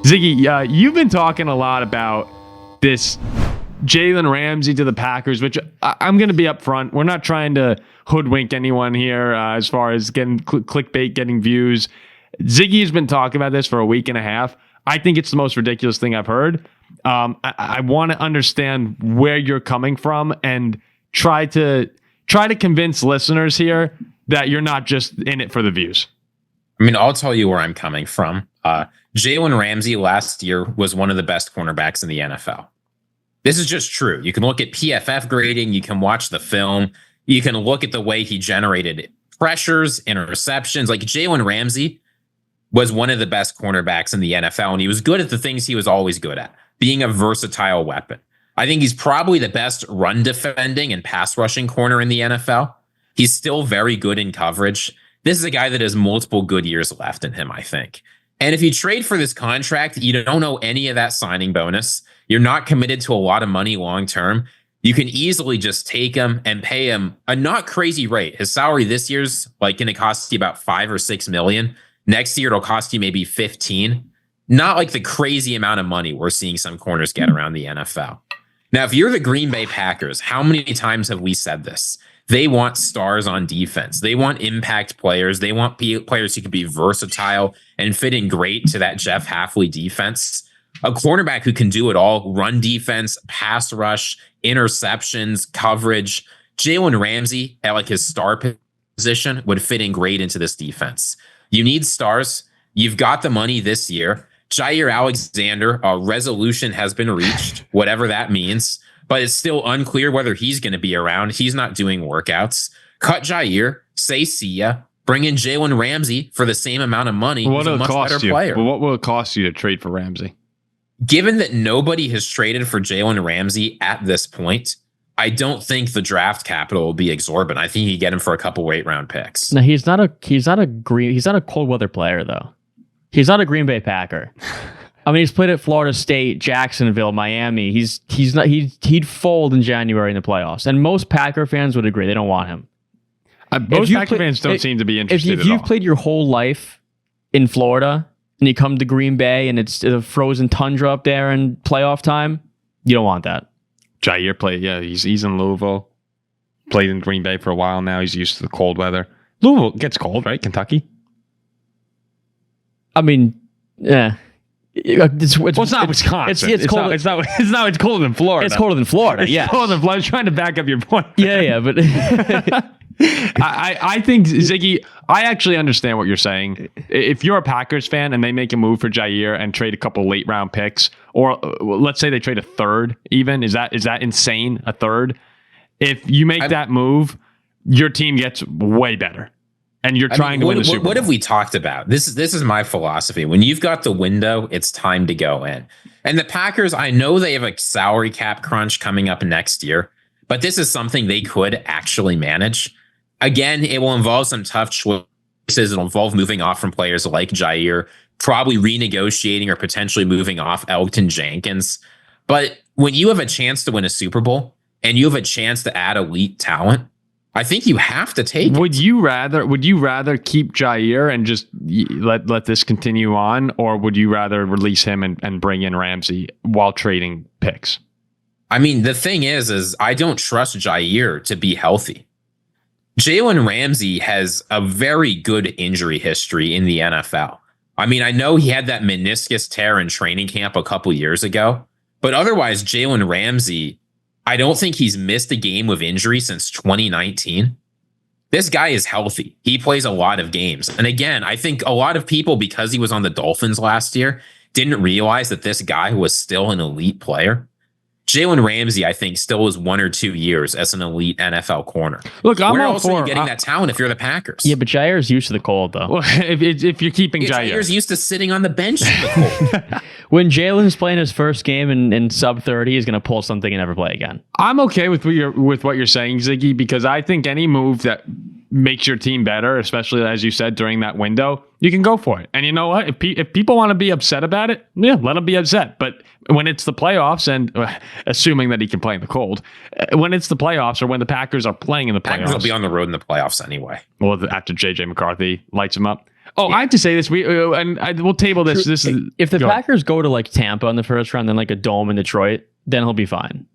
Ziggy, you've been talking a lot about this Jalen Ramsey to the Packers, which I'm going to be upfront. We're not trying to hoodwink anyone here as far as getting clickbait, getting views. Ziggy has been talking about this for a week and a half. I think it's the most ridiculous thing I've heard. I want to understand where you're coming from and try to convince listeners here that you're not just in it for the views. I mean, I'll tell you where I'm coming from. Jalen Ramsey last year was one of the best cornerbacks in the NFL. This is just true. You can look at PFF grading. You can watch the film. You can look at the way he generated pressures, interceptions. Like Jalen Ramsey was one of the best cornerbacks in the NFL, and he was good at the things he was always good at, being a versatile weapon. I think he's probably the best run defending and pass rushing corner in the NFL. He's still very good in coverage. This is a guy that has multiple good years left in him, I think. And if you trade for this contract, you don't know any of that signing bonus. You're not committed to a lot of money long term. You can easily just take him and pay him a not crazy rate. His salary this year's like going to cost you about $5 or $6 million. Next year, it'll cost you maybe 15. Not like the crazy amount of money we're seeing some corners get around the NFL. Now, if you're the Green Bay Packers, how many times have we said this? They want stars on defense. They want impact players. They want players who can be versatile and fit in great to that Jeff Hafley defense. A cornerback who can do it all, run defense, pass rush, interceptions, coverage. Jalen Ramsey at like his star position would fit in great into this defense. You need stars. You've got the money this year. Jair Alexander, a resolution has been reached, whatever that means, but it's still unclear whether he's going to be around. He's not doing workouts. Cut Jair, say see ya, bring in Jalen Ramsey for the same amount of money. What will it cost you? Player. What will it cost you to trade for Ramsey? Given that nobody has traded for Jalen Ramsey at this point, I don't think the draft capital will be exorbitant. I think you get him for a couple late round picks. No, he's not a cold weather player though. He's not a Green Bay Packer. I mean, he's played at Florida State, Jacksonville, Miami. He'd fold in January in the playoffs, and most Packer fans would agree they don't want him. Most Packer fans don't seem to be interested. If you've played your whole life in Florida and you come to Green Bay and it's a frozen tundra up there in playoff time, you don't want that. Jair played, yeah, he's in Louisville. Played in Green Bay for a while now. He's used to the cold weather. Louisville gets cold, right? Kentucky. I mean, yeah. It's not Wisconsin. It's cold. It's colder than Florida. It's colder than Florida. Yeah, colder than Florida. I was trying to back up your point. Yeah, but I think Ziggy, I actually understand what you're saying. If you're a Packers fan and they make a move for Jair and trade a couple late round picks, or let's say they trade a third, even is that insane? A third? If you make that move, your team gets way better. And you're trying to win the Super Bowl. What have we talked about? This is my philosophy. When you've got the window, it's time to go in. And the Packers, I know they have a salary cap crunch coming up next year, but this is something they could actually manage. Again, it will involve some tough choices. It'll involve moving off from players like Jair, probably renegotiating or potentially moving off Elgton Jenkins. But when you have a chance to win a Super Bowl and you have a chance to add elite talent, I think you have to take it. Would you rather keep Jair and just let this continue on, or would you rather release him and bring in Ramsey while trading picks? I mean, the thing is I don't trust Jair to be healthy. Jalen Ramsey has a very good injury history in the NFL. I mean, I know he had that meniscus tear in training camp a couple years ago, but otherwise, Jalen Ramsey, I don't think he's missed a game with injury since 2019. This guy is healthy. He plays a lot of games. And again, I think a lot of people, because he was on the Dolphins last year, didn't realize that this guy was still an elite player. Jalen Ramsey, I think, still is 1 or 2 years as an elite NFL corner. Look, where else are you getting that talent if you're the Packers? Yeah, but Jair's used to the cold, though. Well, if you're keeping Jair. Jair's used to sitting on the bench in the cold. When Jalen's playing his first game in sub 30, he's going to pull something and never play again. I'm okay with what you're saying, Ziggy, because I think any move that makes your team better, especially as you said during that window, you can go for it. And you know what? If people want to be upset about it, yeah, let them be upset. But when it's the playoffs, and assuming that he can play in the cold, when it's the playoffs or when the Packers are playing in the playoffs, Packers will be on the road in the playoffs anyway. Well, after JJ McCarthy lights him up. Oh, I have to say this. We'll table this. This is if the go ahead. Packers go to like Tampa in the first round, then like a dome in Detroit, then he'll be fine.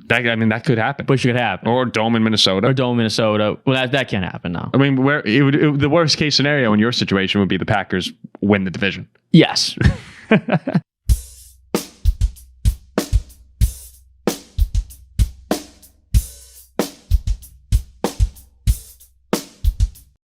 That could happen. Which could happen. Or dome in Minnesota. Or dome in Minnesota. Well, that can't happen now. I mean, the worst case scenario in your situation would be the Packers win the division. Yes.